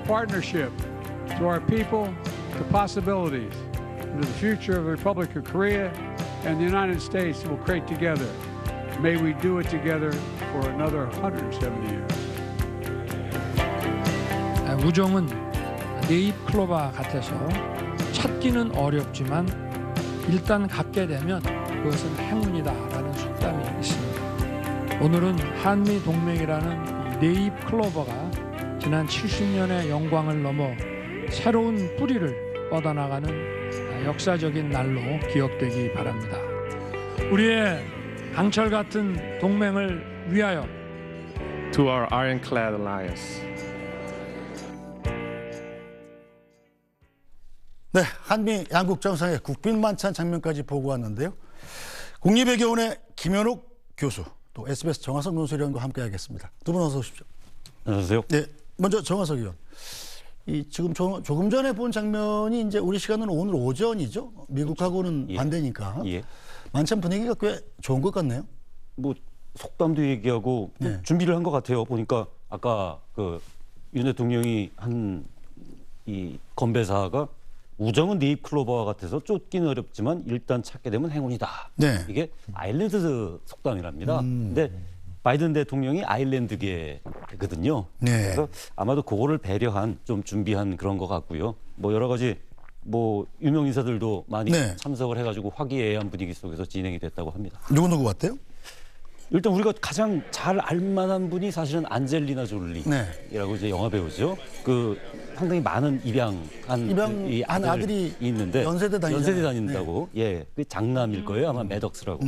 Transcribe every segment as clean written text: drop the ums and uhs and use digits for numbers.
partnership to our people, to possibilities, to the future of the Republic of Korea and the United States will create together. May we do it together for another 170 years. 우정은 네잎 클로버 같아서 찾기는 어렵지만 일단 갖게 되면 그것은 행운이다라는 속담이 있습니다. 오늘은 한미 동맹이라는 이 네잎 클로버가 지난 70년의 영광을 넘어 새로운 뿌리를 뻗어나가는 역사적인 날로 기억되기 바랍니다. 우리의 강철 같은 동맹을 위하여. To our ironclad alliance. 네, 한미 양국 정상의 국빈 만찬 장면까지 보고 왔는데요. 국립외교원의 김현욱 교수, 또 SBS 정화석 논설위원과 함께하겠습니다. 두 분 어서 오십시오. 안녕하세요. 네, 먼저 정화석 의원. 지금 조금 전에 본 장면이 이제 우리 시간은 오늘 오전이죠. 미국하고는 반대니까. 예. 만찬 분위기가 꽤 좋은 것 같네요. 뭐 속담도 얘기하고 네. 준비를 한 것 같아요. 보니까 아까 그 윤 대통령이 한 이 건배사가 우정은 네잎 클로버와 같아서 쫓기는 어렵지만 일단 찾게 되면 행운이다. 네. 이게 아일랜드 속담이랍니다. 근데 바이든 대통령이 아일랜드계거든요. 네. 그래서 아마도 그거를 배려한 좀 준비한 그런 것 같고요. 뭐 여러 가지 뭐 유명 인사들도 많이 네. 참석을 해가지고 화기애애한 분위기 속에서 진행이 됐다고 합니다. 누구 왔대요? 일단 우리가 가장 잘 알만한 분이 사실은 안젤리나 졸리라고 네. 이제 영화 배우죠. 그 상당히 많은 입양한 이 아들이 있는데 연세대 다닌다고. 네. 예, 그 장남일 거예요. 아마 매덕스라고.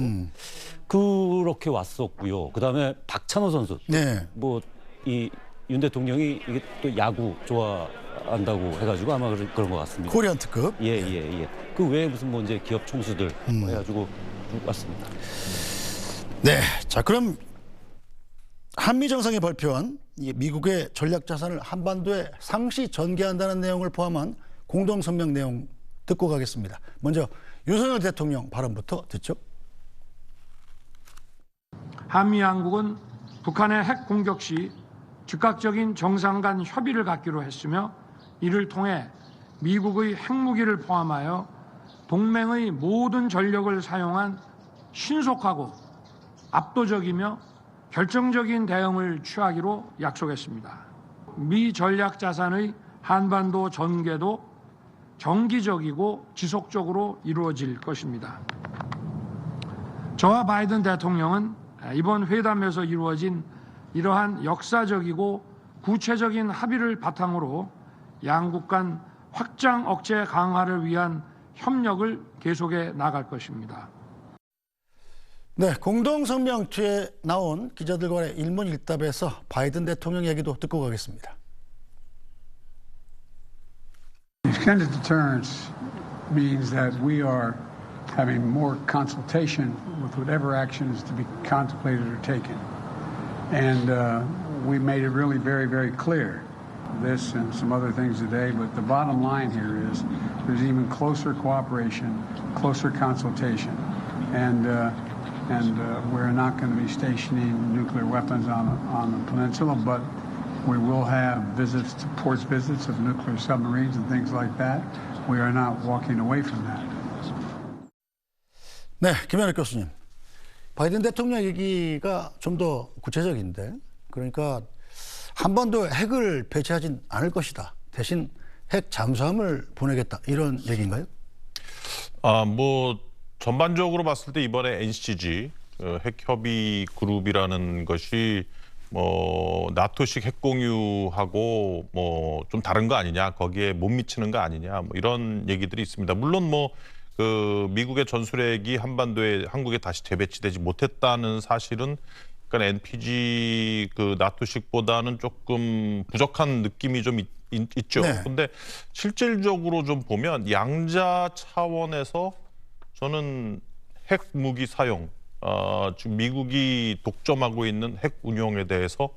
그렇게 왔었고요. 그다음에 박찬호 선수. 네. 뭐 이 윤 대통령이 이게 또 야구 좋아한다고 해가지고 아마 그런 것 같습니다. 코리안 특급. 예. 그 외에 무슨 뭐 이제 기업 총수들 뭐 해가지고 왔습니다. 네, 자 그럼 한미 정상이 발표한 이 미국의 전략 자산을 한반도에 상시 전개한다는 내용을 포함한 공동 성명 내용 듣고 가겠습니다. 먼저 윤석열 대통령 발언부터 듣죠. 한미 양국은 북한의 핵 공격 시 즉각적인 정상 간 협의를 갖기로 했으며 이를 통해 미국의 핵무기를 포함하여 동맹의 모든 전력을 사용한 신속하고 압도적이며 결정적인 대응을 취하기로 약속했습니다. 미 전략 자산의 한반도 전개도 정기적이고 지속적으로 이루어질 것입니다. 저와 바이든 대통령은 이번 회담에서 이루어진 이러한 역사적이고 구체적인 합의를 바탕으로 양국 간 확장 억제 강화를 위한 협력을 계속해 나갈 것입니다. 네, 공동성명 뒤에 나온 기자들과의 일문일답에서 바이든 대통령 얘기도 듣고 가겠습니다. Extended deterrence means that we are having more consultation with whatever action is to be contemplated or taken. And we made it really very, very clear, this and some other things today, but the bottom line here is there's even closer cooperation, closer consultation. And we're not going to be stationing nuclear weapons on the peninsula, but we will have visits to ports visits of nuclear submarines and things like that. We are not walking away from that. 네, 김현욱 교수님. 바이든 대통령 얘기가 좀 더 구체적인데, 그러니까 한반도에 핵을 배치하진 않을 것이다. 대신 핵 잠수함을 보내겠다. 이런 얘기인가요? 뭐 전반적으로 봤을 때 이번에 NCG 핵협의 그룹이라는 것이 뭐 나토식 핵공유하고 뭐 좀 다른 거 아니냐, 거기에 못 미치는 거 아니냐, 뭐 이런 얘기들이 있습니다. 물론 뭐 그 미국의 전술핵이 한반도에 한국에 다시 재배치되지 못했다는 사실은 그러니까 NPG 그 나토식보다는 조금 부족한 느낌이 좀 있죠. 네. 근데 실질적으로 좀 보면 양자 차원에서 저는 핵 무기 사용, 지금 미국이 독점하고 있는 핵 운용에 대해서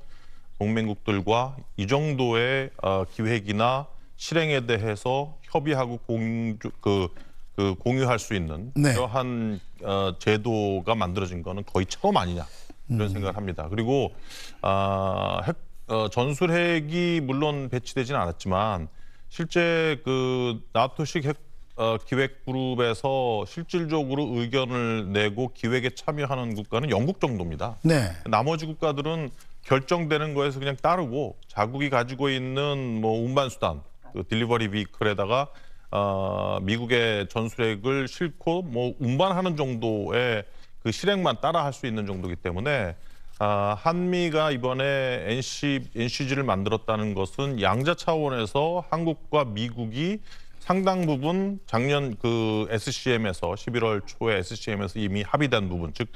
동맹국들과 이 정도의 기획이나 실행에 대해서 협의하고 공유할 수 있는 그러한 제도가 만들어진 거는 거의 처음 아니냐 이런 생각을 합니다. 그리고 핵 전술핵이 물론 배치되지는 않았지만 실제 그 나토식 핵 기획 그룹에서 실질적으로 의견을 내고 기획에 참여하는 국가는 영국 정도입니다. 네. 나머지 국가들은 결정되는 거에서 그냥 따르고 자국이 가지고 있는 뭐 운반 수단, 그 딜리버리 비클에다가 미국의 전술핵을 싣고 뭐 운반하는 정도의 그 실행만 따라할 수 있는 정도이기 때문에 한미가 이번에 NCG를 만들었다는 것은 양자 차원에서 한국과 미국이 상당 부분 작년 그 SCM에서 11월 초에 SCM에서 이미 합의된 부분, 즉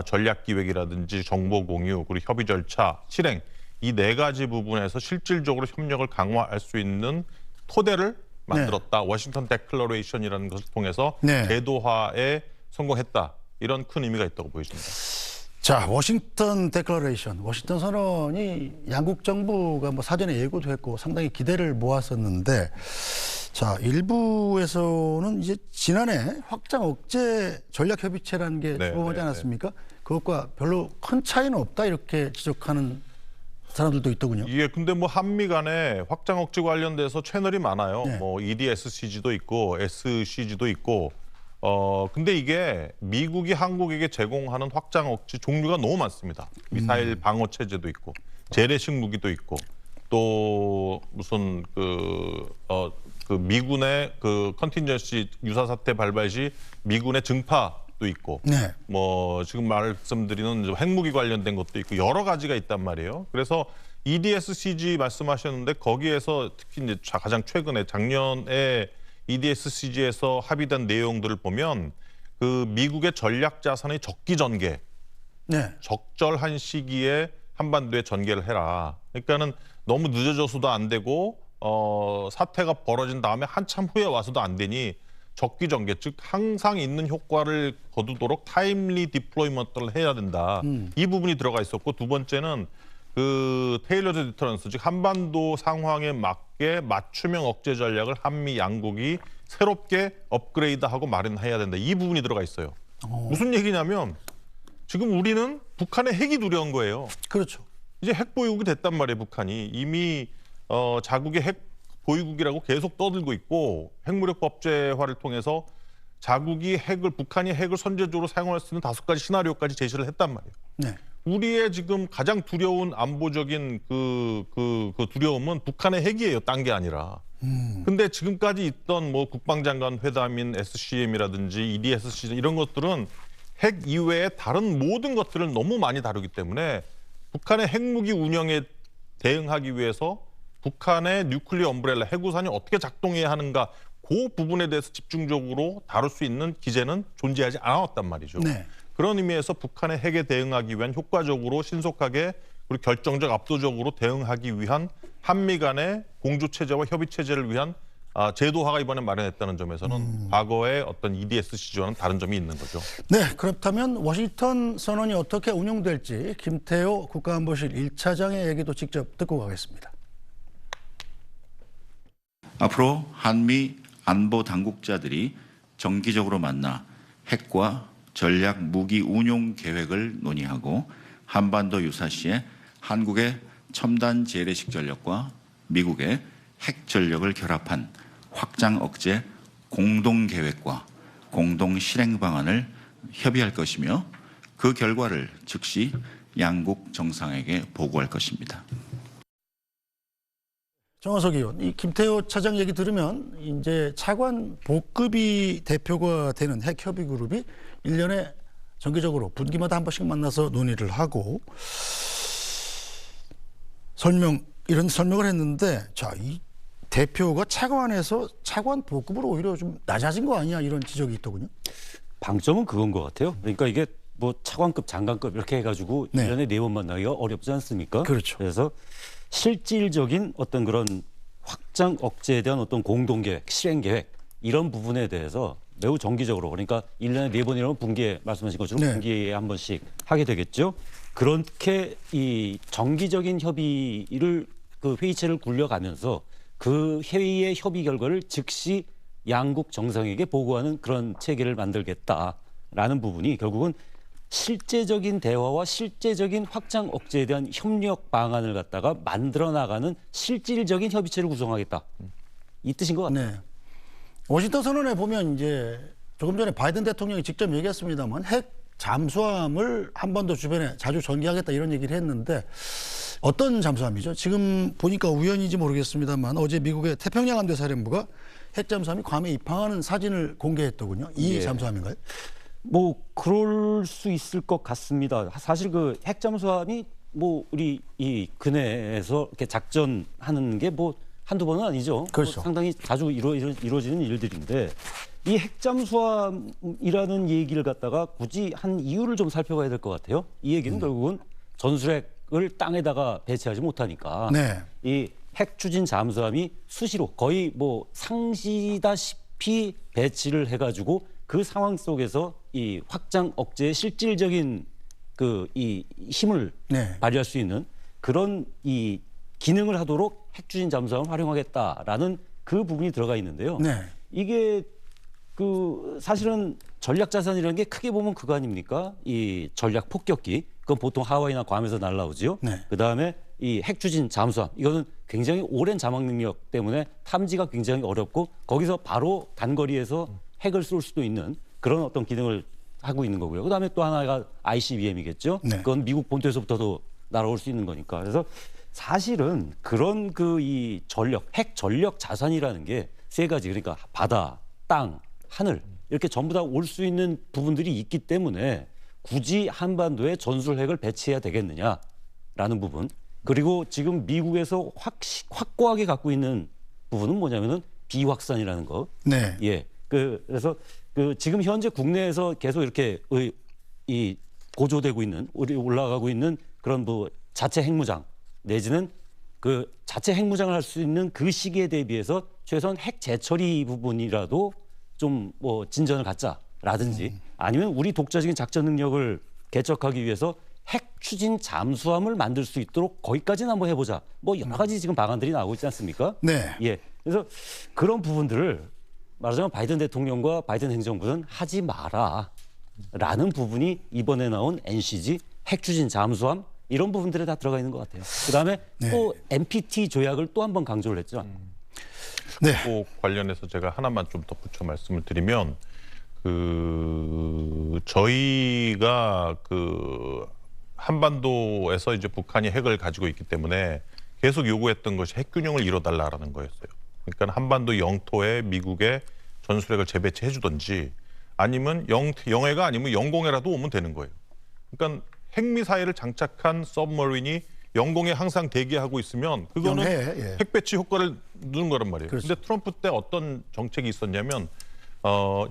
전략 기획이라든지 정보 공유 그리고 협의 절차 실행 이 네 가지 부분에서 실질적으로 협력을 강화할 수 있는 토대를 만들었다. 네. 워싱턴 데클러레이션이라는 것을 통해서 네. 제도화에 성공했다. 이런 큰 의미가 있다고 보여집니다. 자, 워싱턴 데클러레이션, 워싱턴 선언이 양국 정부가 뭐 사전에 예고도 했고 상당히 기대를 모았었는데, 자, 일부에서는 이제 지난해 확장 억제 전략 협의체라는 게 네, 출범하지 네, 않았습니까? 그것과 별로 큰 차이는 없다 이렇게 지적하는 사람들도 있더군요. 예, 근데 뭐 한미 간에 확장 억제 관련돼서 채널이 많아요. 네. 뭐 EDSCG도 있고 SCG도 있고. 근데 이게 미국이 한국에게 제공하는 확장 억제 종류가 너무 많습니다. 미사일 방어 체제도 있고, 재래식 무기도 있고, 또 무슨 그 미군의 그 컨틴전시 유사 사태 발발 시 미군의 증파도 있고, 네. 뭐 지금 말씀드리는 핵무기 관련된 것도 있고 여러 가지가 있단 말이에요. 그래서 EDSCG 말씀하셨는데 거기에서 특히 이제 가장 최근에 작년에 EDSCG에서 합의된 내용들을 보면 그 미국의 전략 자산의 적기 전개, 네. 적절한 시기에 한반도에 전개를 해라. 그러니까는 너무 늦어져서도 안 되고 사태가 벌어진 다음에 한참 후에 와서도 안 되니 적기 전개, 즉 항상 있는 효과를 거두도록 타임리 디플로이먼트를 해야 된다. 이 부분이 들어가 있었고 두 번째는 그 테일러드 디터런스, 즉 한반도 상황에 맞게 맞춤형 억제 전략을 한미 양국이 새롭게 업그레이드하고 마련해야 된다. 이 부분이 들어가 있어요. 무슨 얘기냐면 지금 우리는 북한의 핵이 두려운 거예요. 그렇죠. 이제 핵 보유국이 됐단 말이에요. 북한이 이미 자국의 핵 보유국이라고 계속 떠들고 있고 핵무력 법제화를 통해서 자국이 북한이 핵을 선제적으로 사용할 수 있는 5가지 시나리오까지 제시를 했단 말이에요. 네. 우리의 지금 가장 두려운 안보적인 그 두려움은 북한의 핵이에요. 딴 게 아니라. 근데 지금까지 있던 뭐 국방장관 회담인 SCM이라든지 EDSC 이런 것들은 핵 이외의 다른 모든 것들을 너무 많이 다루기 때문에 북한의 핵무기 운영에 대응하기 위해서 북한의 뉴클리어 엄브렐라 핵우산이 어떻게 작동해야 하는가 그 부분에 대해서 집중적으로 다룰 수 있는 기제는 존재하지 않았단 말이죠. 네. 그런 의미에서 북한의 핵에 대응하기 위한 효과적으로 신속하게 그리고 결정적 압도적으로 대응하기 위한 한미 간의 공조체제와 협의체제를 위한 제도화가 이번에 마련했다는 점에서는 과거의 어떤 EDSCG와는 다른 점이 있는 거죠. 네, 그렇다면 워싱턴 선언이 어떻게 운용될지 김태호 국가안보실 1차장의 얘기도 직접 듣고 가겠습니다. 앞으로 한미 안보 당국자들이 정기적으로 만나 핵과 전략 무기 운용 계획을 논의하고 한반도 유사시에 한국의 첨단 재래식 전력과 미국의 핵 전력을 결합한 확장 억제 공동 계획과 공동 실행 방안을 협의할 것이며 그 결과를 즉시 양국 정상에게 보고할 것입니다. 정화석 의원, 이 김태호 차장 얘기 들으면 이제 차관 복급이 대표가 되는 핵협의그룹이 1년에 정기적으로 분기마다 한 번씩 만나서 논의를 하고 이런 설명을 했는데, 자, 이 대표가 차관에서 차관 복급으로 오히려 좀 낮아진 거 아니야 이런 지적이 있더군요. 방점은 그건 것 같아요. 그러니까 이게 뭐 차관급, 장관급 이렇게 해가지고 네. 1년에 4번 만나기가 어렵지 않습니까? 그렇죠. 그래서 실질적인 어떤 그런 확장 억제에 대한 어떤 공동계획, 실행계획 이런 부분에 대해서 매우 정기적으로, 그러니까 1년에 4번이라면 분기에 말씀하신 것처럼 네. 분기에 한 번씩 하게 되겠죠. 그렇게 이 정기적인 협의를 그 회의체를 굴려가면서 그 회의의 협의 결과를 즉시 양국 정상에게 보고하는 그런 체계를 만들겠다라는 부분이 결국은 실제적인 대화와 실제적인 확장 억제에 대한 협력 방안을 갖다가 만들어 나가는 실질적인 협의체를 구성하겠다. 이 뜻인 것 같아요. 네. 워싱턴 선언에 보면 이제 조금 전에 바이든 대통령이 직접 얘기했습니다만 핵 잠수함을 한반도 주변에 자주 전개하겠다 이런 얘기를 했는데 어떤 잠수함이죠? 지금 보니까 우연인지 모르겠습니다만 어제 미국의 태평양 함대 사령부가 핵 잠수함이 괌에 입항하는 사진을 공개했더군요. 이 예. 잠수함인가요? 뭐 그럴 수 있을 것 같습니다. 사실 그 핵 잠수함이 뭐 우리 이 근해에서 이렇게 작전하는 게 뭐 한두 번은 아니죠. 그렇죠. 뭐 상당히 자주 이루어지는 일들인데 이 핵 잠수함이라는 얘기를 갖다가 굳이 한 이유를 좀 살펴봐야 될 것 같아요. 이 얘기는 결국은 전술핵을 땅에다가 배치하지 못하니까 네. 이 핵 추진 잠수함이 수시로 거의 뭐 상시다시피 배치를 해가지고 그 상황 속에서 이 확장 억제의 실질적인 그 이 힘을 네. 발휘할 수 있는 그런 이 기능을 하도록 핵 추진 잠수함을 활용하겠다라는 그 부분이 들어가 있는데요. 네. 이게 그 사실은 전략 자산이라는 게 크게 보면 그거 아닙니까? 이 전략 폭격기. 그건 보통 하와이나 괌에서 날라오지요. 네. 그다음에 이 핵 추진 잠수함. 이거는 굉장히 오랜 자막 능력 때문에 탐지가 굉장히 어렵고 거기서 바로 단거리에서 핵을 쏠 수도 있는 그런 어떤 기능을 하고 있는 거고요. 그다음에 또 하나가 ICBM이겠죠. 네. 그건 미국 본토에서부터도 날아올 수 있는 거니까. 그래서 사실은 그런 그 이 핵 전력 자산이라는 게 세 가지, 그러니까 바다, 땅, 하늘 이렇게 전부 다 올 수 있는 부분들이 있기 때문에 굳이 한반도에 전술핵을 배치해야 되겠느냐라는 부분. 그리고 지금 미국에서 확고하게 갖고 있는 부분은 뭐냐면은 비확산이라는 거. 네. 예. 그래서 그 지금 현재 국내에서 계속 이렇게 이 고조되고 있는 올라가고 있는 그런 뭐 자체 핵무장 내지는 그 자체 핵무장을 할 수 있는 그 시기에 대비해서 최소한 핵 재처리 부분이라도 좀 뭐 진전을 갖자라든지 아니면 우리 독자적인 작전 능력을 개척하기 위해서 핵 추진 잠수함을 만들 수 있도록 거기까지는 한번 해보자. 뭐 여러 가지 지금 방안들이 나오고 있지 않습니까? 네. 예. 그래서 그런 부분들을 말하자면 바이든 대통령과 바이든 행정부는 하지 마라라는 부분이 이번에 나온 NCG 핵 추진 잠수함 이런 부분들에 다 들어가 있는 것 같아요. 그다음에 네. 또 NPT 조약을 또 한 번 강조를 했죠. 네. 그 관련해서 제가 하나만 좀 덧붙여 말씀을 드리면 그 저희가 그 한반도에서 이제 북한이 핵을 가지고 있기 때문에 계속 요구했던 것이 핵 균형을 이뤄달라라는 거였어요. 그러니까 한반도 영토에 미국의 전술핵을 재배치해 주든지 아니면 영해가 아니면 영공해라도 오면 되는 거예요. 그러니까 핵미사일을 장착한 서브머린이 영공에 항상 대기하고 있으면 그거는 영해, 예. 핵 배치 효과를 누는 거란 말이에요. 그렇죠. 근데 트럼프 때 어떤 정책이 있었냐면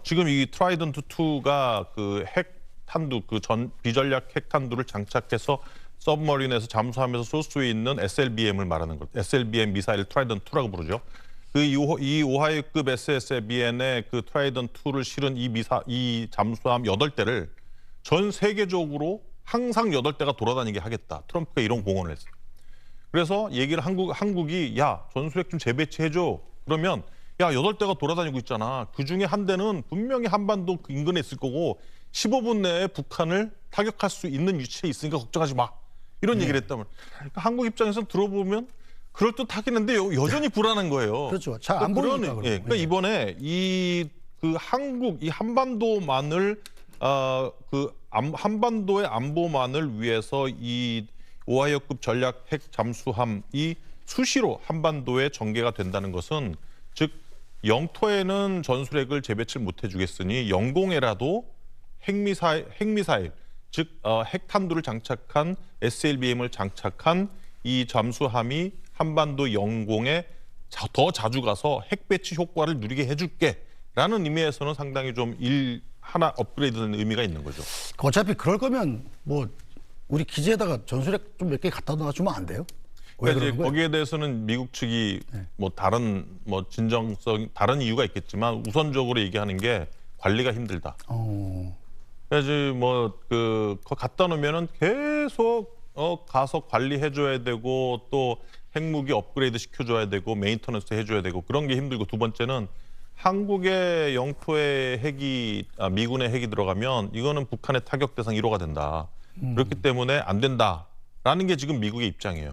지금 이 트라이던트 2가 그 핵 탄두 그 비전략 핵 탄두를 장착해서 서브머린에서 잠수함에서 쏠 수 있는 SLBM을 말하는 거예요. SLBM 미사일 트라이던트 2라고 부르죠. 이 오하이급 SSBN의 그 트라이던트 2를 실은 이 잠수함 8대를 전 세계적으로 항상 8대가 돌아다니게 하겠다. 트럼프가 이런 공언을 했어요. 그래서 얘기를 한국이 야 전술핵 좀 재배치해줘. 그러면 야 8대가 돌아다니고 있잖아. 그중에 한 대는 분명히 한반도 인근에 있을 거고 15분 내에 북한을 타격할 수 있는 위치에 있으니까 걱정하지 마. 이런 얘기를 했다면 그러니까 한국 입장에서는 들어보면 그럴듯하긴 한데 여전히 불안한 거예요. 그렇죠. 잘 안 보이니까. 예, 그러니까 이번에 이 한반도만을 한반도의 안보만을 위해서 이 오하이오급 전략 핵 잠수함이 수시로 한반도에 전개가 된다는 것은 즉 영토에는 전술핵을 재배치를 못 해주겠으니 영공에라도 핵미사일 즉 핵탄두를 장착한 SLBM을 장착한 이 잠수함이 한반도 영공에 더 자주 가서 핵 배치 효과를 누리게 해줄게라는 의미에서는 상당히 좀 하나 업그레이드된 의미가 있는 거죠. 어차피 그럴 거면 뭐 우리 기지에다가 전술핵 좀 몇 개 갖다 놔주면 안 돼요? 왜 그러니까 그러는 이제 거예요? 거기에 대해서는 미국 측이 뭐 다른 뭐 진정성 다른 이유가 있겠지만 우선적으로 얘기하는 게 관리가 힘들다. 그래서 뭐 갖다 놓으면은 계속 가서 관리해줘야 되고 또 핵무기 업그레이드 시켜줘야 되고 메인터넌스 해줘야 되고 그런 게 힘들고 두 번째는 한국의 영토에 미군의 핵이 들어가면 이거는 북한의 타격 대상 1호가 된다. 그렇기 때문에 안 된다라는 게 지금 미국의 입장이에요.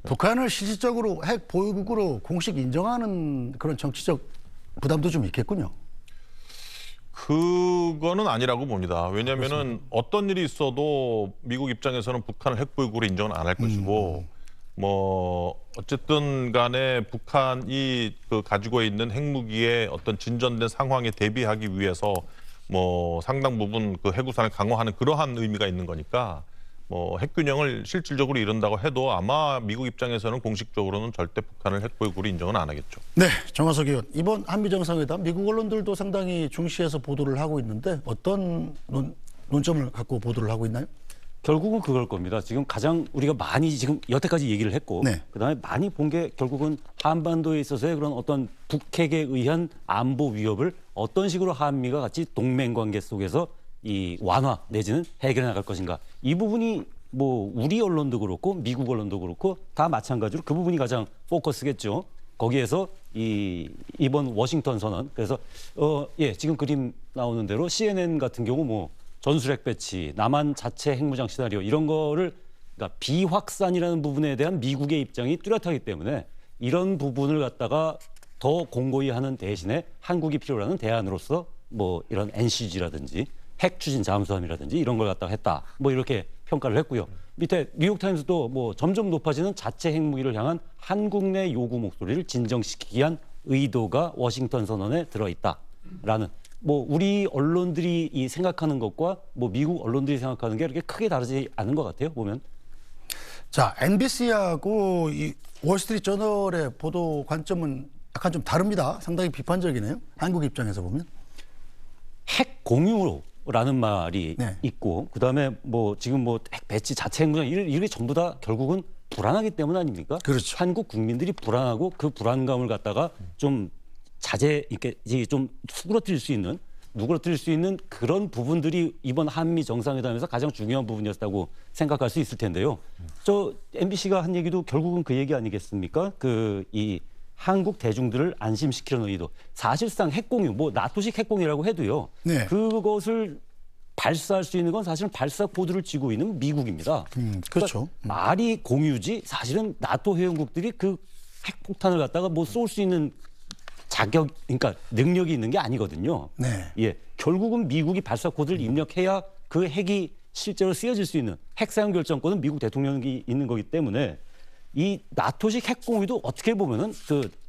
북한을 실질적으로 핵 보유국으로 공식 인정하는 그런 정치적 부담도 좀 있겠군요. 그거는 아니라고 봅니다. 왜냐하면은 어떤 일이 있어도 미국 입장에서는 북한을 핵 보유국으로 인정은 안 할 것이고, 뭐 어쨌든 간에 북한이 그 가지고 있는 핵무기의 어떤 진전된 상황에 대비하기 위해서 뭐 상당 부분 그 핵우산을 강화하는 그러한 의미가 있는 거니까 뭐 핵균형을 실질적으로 이룬다고 해도 아마 미국 입장에서는 공식적으로는 절대 북한을 핵보유국으로 인정은 안 하겠죠. 네, 정화석 의원. 이번 한미 정상회담 미국 언론들도 상당히 중시해서 보도를 하고 있는데 어떤 논점을 갖고 보도를 하고 있나요? 결국은 그걸 겁니다. 지금 가장 우리가 많이 지금 여태까지 얘기를 했고 네. 그다음에 많이 본 게 결국은 한반도에 있어서의 그런 어떤 북핵에 의한 안보 위협을 어떤 식으로 한미가 같이 동맹 관계 속에서 이 완화 내지는 해결해 나갈 것인가. 이 부분이 뭐 우리 언론도 그렇고 미국 언론도 그렇고 다 마찬가지로 그 부분이 가장 포커스겠죠. 거기에서 이번 워싱턴 선언. 그래서 지금 그림 나오는 대로 CNN 같은 경우 뭐 전술핵 배치, 남한 자체 핵무장 시나리오 이런 거를 그러니까 비확산이라는 부분에 대한 미국의 입장이 뚜렷하기 때문에 이런 부분을 갖다가 더 공고히 하는 대신에 한국이 필요로 하는 대안으로서 뭐 이런 NCG라든지 핵 추진 잠수함이라든지 이런 걸 갖다가 했다. 뭐 이렇게 평가를 했고요. 밑에 뉴욕타임스도 뭐 점점 높아지는 자체 핵무기를 향한 한국 내 요구 목소리를 진정시키기 위한 의도가 워싱턴 선언에 들어있다라는 뭐 우리 언론들이 이 생각하는 것과 뭐 미국 언론들이 생각하는 게 이렇게 크게 다르지 않은 것 같아요. 보면. 자, MBC하고 이 월스트리트 저널의 보도 관점은 약간 좀 다릅니다. 상당히 비판적이네요. 한국 입장에서 보면. 핵 공유라는 말이 네. 있고 그다음에 뭐 지금 뭐 핵 배치 자체 핵무장 이게 전부 다 결국은 불안하기 때문 아닙니까? 그렇죠. 한국 국민들이 불안하고 그 불안감을 갖다가 좀 이렇게 좀 누그러뜨릴 수 있는 그런 부분들이 이번 한미 정상회담에서 가장 중요한 부분이었다고 생각할 수 있을 텐데요. 저 MBC가 한 얘기도 결국은 그 얘기 아니겠습니까? 이 한국 대중들을 안심시키려는 의도. 사실상 핵공유, 뭐 나토식 핵공유라고 해도요. 네. 그것을 발사할 수 있는 건 사실은 발사 코드를 쥐고 있는 미국입니다. 그렇죠. 그러니까 말이 공유지 사실은 나토 회원국들이 그 핵폭탄을 갖다가 뭐 쏠 수 있는 그러니까 능력이 있는 게 아니거든요. 네. 예, 결국은 미국이 발사 코드를 입력해야 그 핵이 실제로 쓰여질 수 있는 핵 사용 결정권은 미국 대통령이 있는 거기 때문에 이 나토식 핵 공유도 어떻게 보면은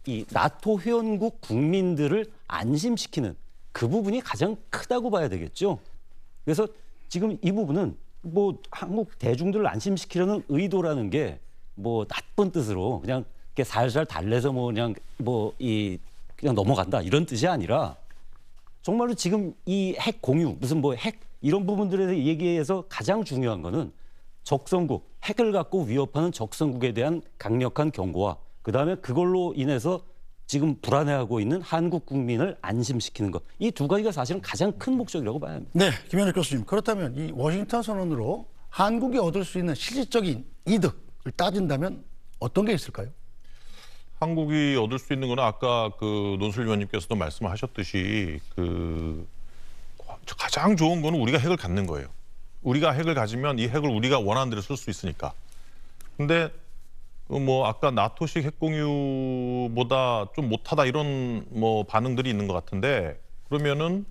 이 나토 회원국 국민들을 안심시키는 그 부분이 가장 크다고 봐야 되겠죠. 그래서 지금 이 부분은 뭐 한국 대중들을 안심시키려는 의도라는 게 뭐 나쁜 뜻으로 그냥 이렇게 살살 달래서 뭐 그냥 그냥 넘어간다 이런 뜻이 아니라 정말로 지금 이 핵 공유 무슨 뭐 핵 이런 부분들에 대해 얘기해서 가장 중요한 거는 적성국 핵을 갖고 위협하는 적성국에 대한 강력한 경고와 그다음에 그걸로 인해서 지금 불안해하고 있는 한국 국민을 안심시키는 것. 이 두 가지가 사실은 가장 큰 목적이라고 봐야 합니다. 네, 김현욱 교수님. 그렇다면 이 워싱턴 선언으로 한국이 얻을 수 있는 실질적인 이득을 따진다면 어떤 게 있을까요? 한국이 얻을 수 있는 거는 아까 그 논술 위원님께서도 말씀하셨듯이 가장 좋은 거는 우리가 핵을 갖는 거예요. 우리가 핵을 가지면 이 핵을 우리가 원하는 대로 쓸 수 있으니까. 근데 뭐 아까 나토식 핵공유보다 좀 못하다 이런 뭐 반응들이 있는 것 같은데 그러면은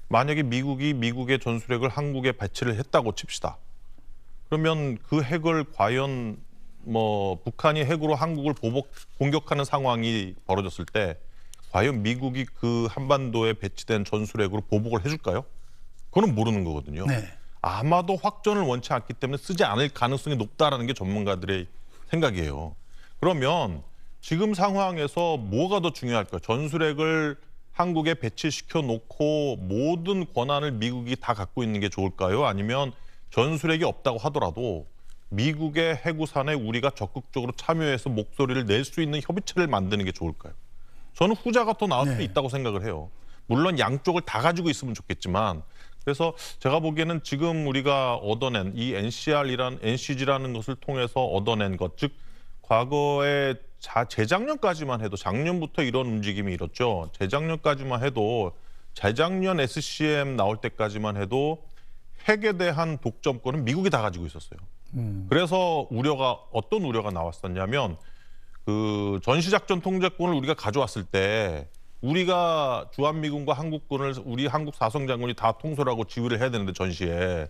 만약에 미국이 미국의 전술핵을 한국에 배치를 했다고 칩시다. 그러면 그 핵을 과연 뭐 북한이 핵으로 한국을 보복 공격하는 상황이 벌어졌을 때 과연 미국이 그 한반도에 배치된 전술핵으로 보복을 해줄까요? 그건 모르는 거거든요. 네. 아마도 확전을 원치 않기 때문에 쓰지 않을 가능성이 높다라는 게 전문가들의 생각이에요. 그러면 지금 상황에서 뭐가 더 중요할까요? 전술핵을 한국에 배치시켜 놓고 모든 권한을 미국이 다 갖고 있는 게 좋을까요? 아니면 전술핵이 없다고 하더라도 미국의 해구산에 우리가 적극적으로 참여해서 목소리를 낼 수 있는 협의체를 만드는 게 좋을까요? 저는 후자가 더 나을 수 있다고 생각을 해요. 물론 양쪽을 다 가지고 있으면 좋겠지만 그래서 제가 보기에는 지금 우리가 얻어낸 이 NCG라는 것을 통해서 얻어낸 것, 즉 과거에 재작년까지만 해도 작년부터 이런 움직임이 일었죠. 재작년까지만 해도 재작년 SCM 나올 때까지만 해도 핵에 대한 독점권은 미국이 다 가지고 있었어요. 그래서 어떤 우려가 나왔었냐면 그 전시작전 통제권을 우리가 가져왔을 때 우리가 주한미군과 한국군을 우리 한국 사성장군이 다 통솔하고 지휘를 해야 되는데 전시에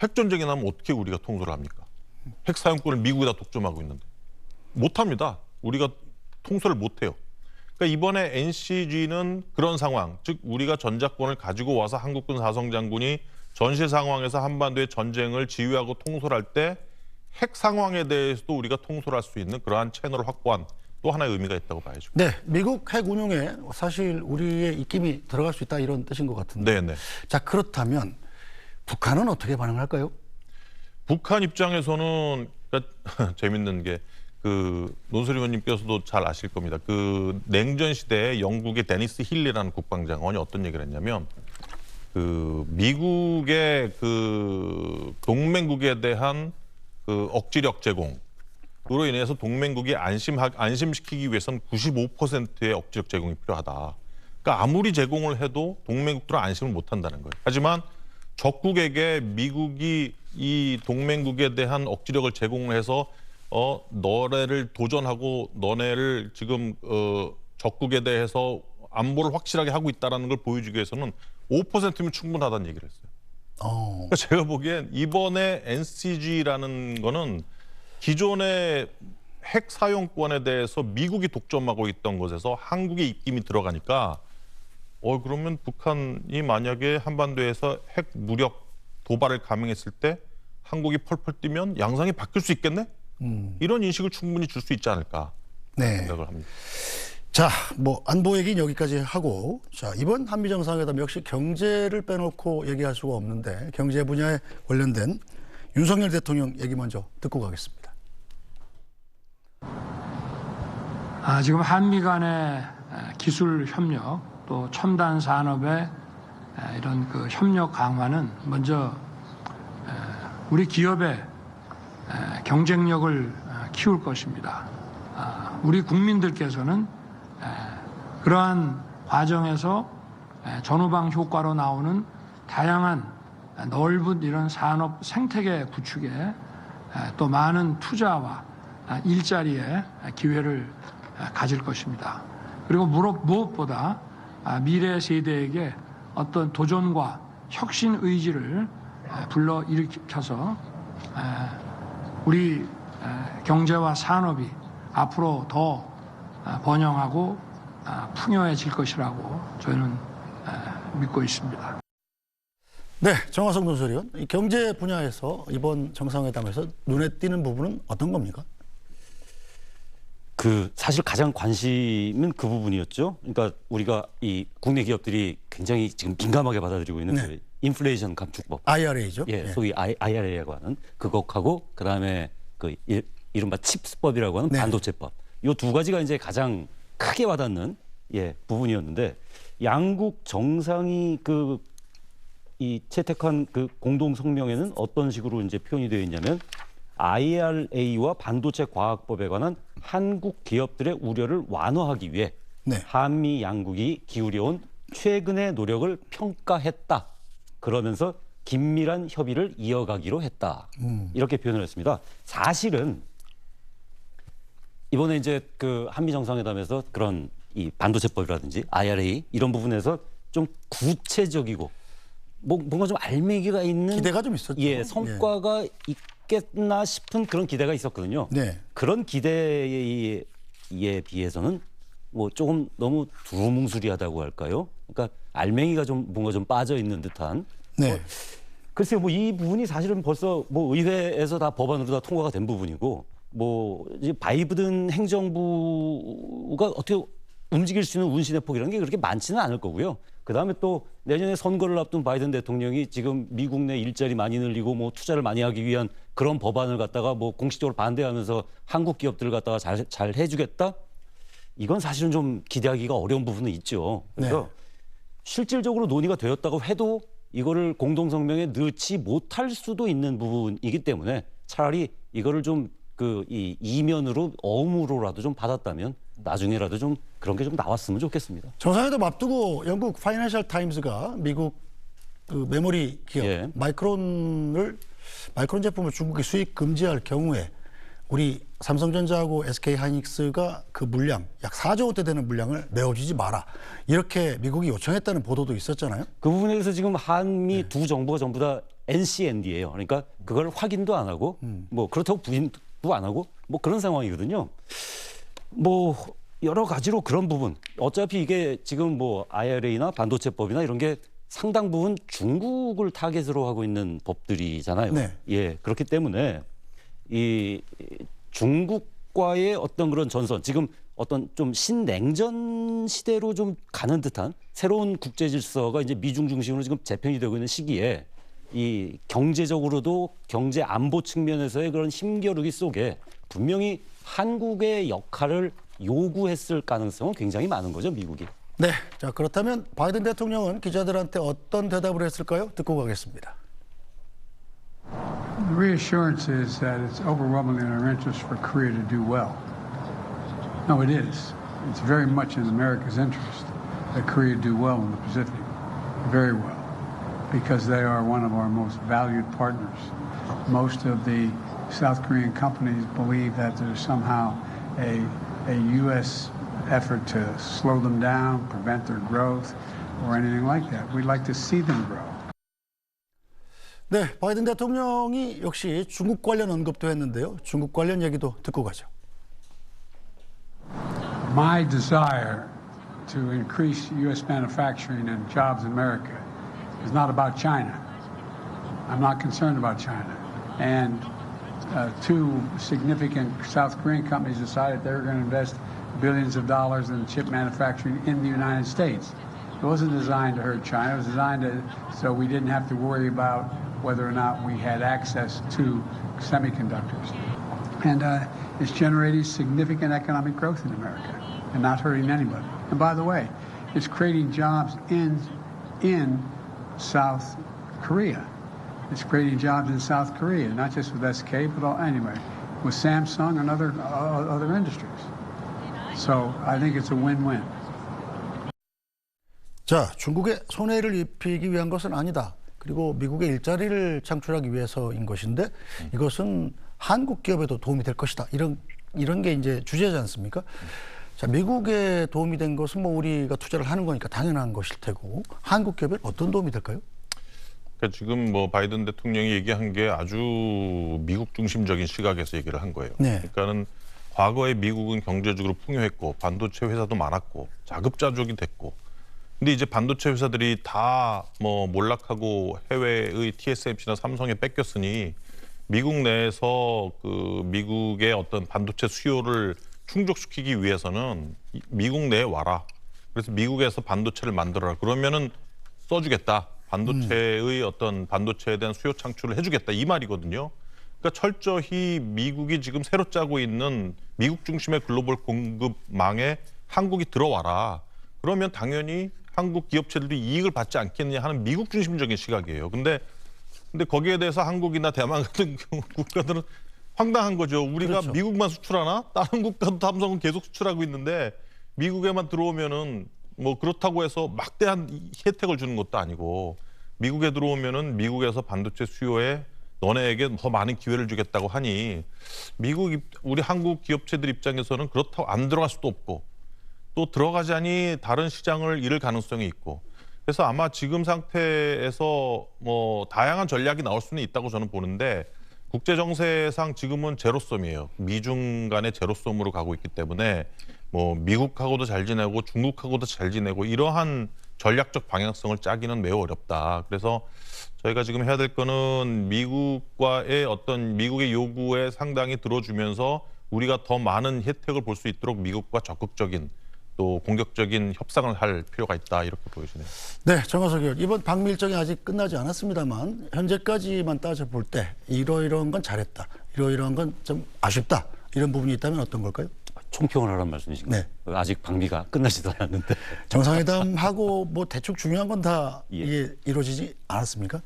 핵전쟁이 나면 어떻게 우리가 통솔을 합니까? 핵 사용권을 미국이 다 독점하고 있는데 못합니다. 우리가 통솔을 못해요. 그러니까 이번에 NCG는 그런 상황, 즉 우리가 전작권을 가지고 와서 한국군 사성장군이 전시 상황에서 한반도의 전쟁을 지휘하고 통솔할 때 핵 상황에 대해서도 우리가 통솔할 수 있는 그러한 채널을 확보한 또 하나의 의미가 있다고 봐야죠. 네, 미국 핵 운용에 사실 우리의 입김이 들어갈 수 있다 이런 뜻인 것 같은데. 네네. 자, 그렇다면 북한은 어떻게 반응할까요? 북한 입장에서는 그러니까 재밌는 게 그 논술 의원님께서도 잘 아실 겁니다. 그 냉전 시대에 영국의 데니스 힐리라는 국방장관이 어떤 얘기를 했냐면 그 미국의 그 동맹국에 대한 그 억지력 제공으로 인해서 동맹국이 안심시키기 위해서는 95%의 억지력 제공이 필요하다. 그러니까 아무리 제공을 해도 동맹국들은 안심을 못한다는 거예요. 하지만 적국에게 미국이 이 동맹국에 대한 억지력을 제공해서 너네를 도전하고 너네를 지금 적국에 대해서 안보를 확실하게 하고 있다는 걸 보여주기 위해서는 5%면 충분하다는 얘기를 했어요. 그러니까 제가 보기엔 이번에 NCG라는 거는 기존의 핵 사용권에 대해서 미국이 독점하고 있던 것에서 한국의 입김이 들어가니까 그러면 북한이 만약에 한반도에서 핵 무력 도발을 감행했을 때 한국이 펄펄 뛰면 양상이 바뀔 수 있겠네? 이런 인식을 충분히 줄 수 있지 않을까 생각을 합니다. 자, 뭐 안보 얘기는 여기까지 하고, 자, 이번 한미 정상회담 역시 경제를 빼놓고 얘기할 수가 없는데 경제 분야에 관련된 윤석열 대통령 얘기 먼저 듣고 가겠습니다. 지금 한미 간의 기술 협력 또 첨단 산업의 이런 그 협력 강화는 먼저 우리 기업의 경쟁력을 키울 것입니다. 우리 국민들께서는 그러한 과정에서 전후방 효과로 나오는 다양한 넓은 이런 산업 생태계 구축에 또 많은 투자와 일자리의 기회를 가질 것입니다. 그리고 무엇보다 미래 세대에게 어떤 도전과 혁신 의지를 불러일으켜서 우리 경제와 산업이 앞으로 더 번영하고 풍요해질 것이라고 저희는 믿고 있습니다. 네, 정화석 논설위원, 이 경제 분야에서 이번 정상회담에서 눈에 띄는 부분은 어떤 겁니까? 사실 가장 관심은 그 부분이었죠. 그러니까 우리가 이 국내 기업들이 굉장히 지금 민감하게 받아들이고 있는 네. 그 인플레이션 감축법, IRA죠. 예, 소위 IRA라고 하는 그것하고 그다음에 그 이른바 칩스법이라고 하는 네. 반도체법. 이 두 가지가 이제 가장 크게 와닿는 부분이었는데 양국 정상이 이 채택한 그 공동 성명에는 어떤 식으로 이제 표현이 되어 있냐면 IRA와 반도체 과학법에 관한 한국 기업들의 우려를 완화하기 위해 네. 한미 양국이 기울여온 최근의 노력을 평가했다. 그러면서 긴밀한 협의를 이어가기로 했다. 이렇게 표현을 했습니다. 사실은 이번에 이제 그 한미 정상회담에서 그런 이 반도체법이라든지 IRA 이런 부분에서 좀 구체적이고 뭔가 좀 알맹이가 있는 기대가 좀 있었죠. 성과가 있겠나 싶은 그런 기대가 있었거든요. 네. 그런 기대에 비해서는 뭐 조금 너무 두루뭉술이하다고 할까요? 그러니까 알맹이가 좀 뭔가 좀 빠져 있는 듯한. 네. 글쎄요, 뭐 이 부분이 사실은 벌써 뭐 의회에서 다 법안으로 다 통과가 된 부분이고, 뭐 이제 바이든 행정부가 어떻게 움직일 수 있는 운신의 폭이라는 게 그렇게 많지는 않을 거고요. 그다음에 또 내년에 선거를 앞둔 바이든 대통령이 지금 미국 내 일자리 많이 늘리고 뭐 투자를 많이 하기 위한 그런 법안을 갖다가 뭐 공식적으로 반대하면서 한국 기업들을 갖다가 잘 해주겠다? 이건 사실은 좀 기대하기가 어려운 부분은 있죠. 그래서 네. 실질적으로 논의가 되었다고 해도 이거를 공동성명에 넣지 못할 수도 있는 부분이기 때문에 차라리 이거를 좀 그 이 이면으로 어음으로라도 좀 받았다면 나중에라도 좀 그런 게 좀 나왔으면 좋겠습니다. 정상회담 앞두고 영국 파이낸셜 타임스가 미국 그 메모리 기업 예. 마이크론 제품을 중국에 수입 금지할 경우에 우리 삼성전자하고 SK하이닉스가 그 물량 약 4조 원대 되는 물량을 내어주지 마라 이렇게 미국이 요청했다는 보도도 있었잖아요. 그 부분에 대해서 지금 한미 두 정부가 전부 다 NCND예요. 그러니까 그걸 확인도 안 하고 뭐 그렇다고 부인도 안 하고 뭐 그런 상황이거든요. 뭐 여러 가지로 그런 부분 어차피 이게 지금 뭐 IRA나 반도체법이나 이런 게 상당 부분 중국을 타겟으로 하고 있는 법들이잖아요. 네. 예, 그렇기 때문에 이 중국과의 어떤 그런 전선, 지금 어떤 좀 신냉전 시대로 좀 가는 듯한 새로운 국제 질서가 이제 미중 중심으로 지금 재편이 되고 있는 시기에 이 경제적으로도 경제 안보 측면에서의 그런 힘겨루기 속에 분명히 한국의 역할을 요구했을 가능성은 굉장히 많은 거죠, 미국이. 네, 자 그렇다면 바이든 대통령은 기자들한테 어떤 대답을 했을까요? 듣고 가겠습니다. The reassurance is that it's overwhelmingly in our interest for Korea to do well. No, it is. It's very much in America's interest that Korea do well in the Pacific, very well, because they are one of our most valued partners. Most of the South Korean companies believe that there's somehow a U.S. effort to slow them down, prevent their growth, or anything like that. We'd like to see them grow. 네, 바이든 대통령이 역시 중국 관련 언급도 했는데요. 중국 관련 얘기도 듣고 가죠. My desire to increase U.S. manufacturing and jobs in America is not about China. I'm not concerned about China. And two significant South Korean companies decided they were going to invest billions of dollars in chip manufacturing in the United States. It wasn't designed to hurt China. It was designed so we didn't have to worry about whether or not we had access to semiconductors. And it's generating significant economic growth in America and not hurting anybody. And by the way, it's creating jobs in South Korea. It's creating jobs in South Korea, not just with SK, but anyway, with Samsung and other industries. So I think it's a win-win. 자, 중국에 손해를 입히기 위한 것은 아니다. 그리고 미국의 일자리를 창출하기 위해서인 것인데 이것은 한국 기업에도 도움이 될 것이다. 이런 게 이제 주제지 않습니까? 자, 미국에 도움이 된 것은 뭐 우리가 투자를 하는 거니까 당연한 것일 테고 한국 기업에 어떤 도움이 될까요? 그러니까 지금 뭐 바이든 대통령이 얘기한 게 아주 미국 중심적인 시각에서 얘기를 한 거예요. 네. 그러니까는 과거에 미국은 경제적으로 풍요했고 반도체 회사도 많았고 자급자족이 됐고 근데 이제 반도체 회사들이 다 뭐 몰락하고 해외의 TSMC나 삼성에 뺏겼으니 미국 내에서 그 미국의 어떤 반도체 수요를 충족시키기 위해서는 미국 내에 와라. 그래서 미국에서 반도체를 만들어라. 그러면은 써주겠다. 반도체의 어떤 반도체에 대한 수요 창출을 해주겠다. 이 말이거든요. 그러니까 철저히 미국이 지금 새로 짜고 있는 미국 중심의 글로벌 공급망에 한국이 들어와라. 그러면 당연히 한국 기업체들도 이익을 받지 않겠느냐 하는 미국 중심적인 시각이에요. 근데 거기에 대해서 한국이나 대만 같은 국가들은 황당한 거죠. 우리가 그렇죠. 미국만 수출하나? 다른 국가도 삼성은 계속 수출하고 있는데 미국에만 들어오면은 뭐 그렇다고 해서 막대한 혜택을 주는 것도 아니고 미국에 들어오면은 미국에서 반도체 수요에 너네에게 더 많은 기회를 주겠다고 하니 우리 한국 기업체들 입장에서는 그렇다고 안 들어갈 수도 없고 또 들어가자니 다른 시장을 잃을 가능성이 있고 그래서 아마 지금 상태에서 뭐 다양한 전략이 나올 수는 있다고 저는 보는데 국제 정세상 지금은 제로섬이에요. 미중 간의 제로섬으로 가고 있기 때문에 뭐 미국하고도 잘 지내고 중국하고도 잘 지내고 이러한 전략적 방향성을 짜기는 매우 어렵다. 그래서 저희가 지금 해야 될 거는 미국과의 어떤 미국의 요구에 상당히 들어주면서 우리가 더 많은 혜택을 볼 수 있도록 미국과 적극적인 또 공격적인 협상을 할 필요가 있다 이렇게 보여지네요. 네, 정화석 의원. 이번 방미 일정이 아직 끝나지 않았습니다만 현재까지만 따져볼 때 이러이러한 건 잘했다. 이러이러한 건 좀 아쉽다. 이런 부분이 있다면 어떤 걸까요? 총평을 하란 말씀이신가요? 네. 아직 방미가 끝나지도 않았는데. 정상회담하고 뭐 대충 중요한 건 다 예. 이루어지지 않았습니까?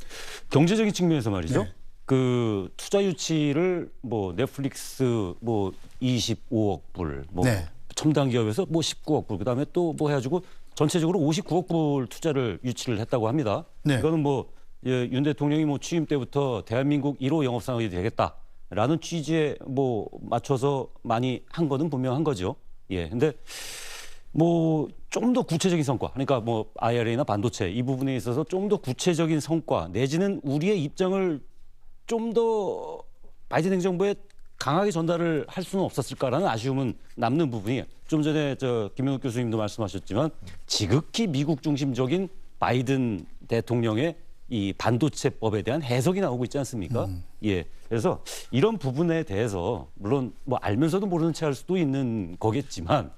경제적인 측면에서 말이죠. 네. 그 투자 유치를 뭐 넷플릭스 뭐 25억 불, 뭐 네. 첨단 기업에서 뭐 19억 불, 그다음에 또 뭐 해가지고 전체적으로 59억 불 투자를 유치를 했다고 합니다. 네. 이거는 뭐 윤 대통령이 뭐 취임 때부터 대한민국 1호 영업상이 되겠다라는 취지에 뭐 맞춰서 많이 한 거는 분명한 거죠. 예. 근데 뭐 좀 더 구체적인 성과, 그러니까 뭐 IRA나 반도체 이 부분에 있어서 좀 더 구체적인 성과 내지는 우리의 입장을 좀 더 바이든 행정부에 강하게 전달을 할 수는 없었을까라는 아쉬움은 남는 부분이, 좀 전에 저 김영욱 교수님도 말씀하셨지만 지극히 미국 중심적인 바이든 대통령의 이 반도체법에 대한 해석이 나오고 있지 않습니까? 예. 그래서 이런 부분에 대해서 물론 뭐 알면서도 모르는 체 할 수도 있는 거겠지만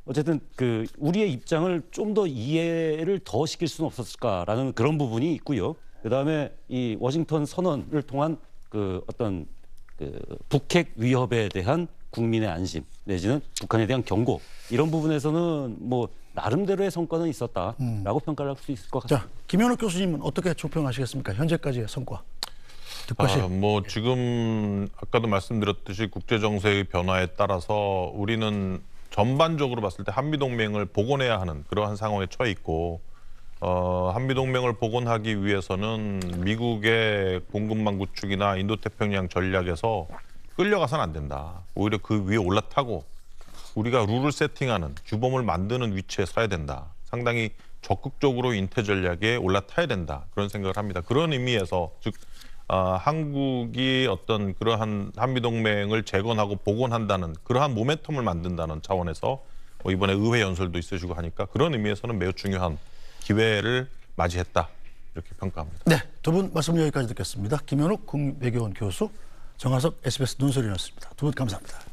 어쨌든 그 우리의 입장을 좀 더 이해를 더 시킬 수는 없었을까라는 그런 부분이 있고요. 그다음에 이 워싱턴 선언을 통한 그 어떤 그 북핵 위협에 대한 국민의 안심 내지는 북한에 대한 경고, 이런 부분에서는 뭐 나름대로의 성과는 있었다라고 평가를 할 수 있을 것 같습니다. 자, 김현욱 교수님은 어떻게 조평하시겠습니까? 현재까지의 성과. 득과실. 뭐 지금 아까도 말씀드렸듯이 국제 정세의 변화에 따라서 우리는 전반적으로 봤을 때 한미 동맹을 복원해야 하는 그러한 상황에 처해 있고, 한미 동맹을 복원하기 위해서는 미국의 공급망 구축이나 인도태평양 전략에서 끌려가서는 안 된다. 오히려 그 위에 올라타고 우리가 룰을 세팅하는, 규범을 만드는 위치에 서야 된다. 상당히 적극적으로 인태 전략에 올라타야 된다. 그런 생각을 합니다. 그런 의미에서 즉 한국이 어떤 그러한 한미동맹을 재건하고 복원한다는 그러한 모멘텀을 만든다는 차원에서 뭐 이번에 의회 연설도 있으시고 하니까 그런 의미에서는 매우 중요한 기회를 맞이했다. 이렇게 평가합니다. 네, 두 분 말씀 여기까지 듣겠습니다. 김현욱 국외교원 교수, 정하석 SBS 논설위원이었습니다. 두 분 감사합니다.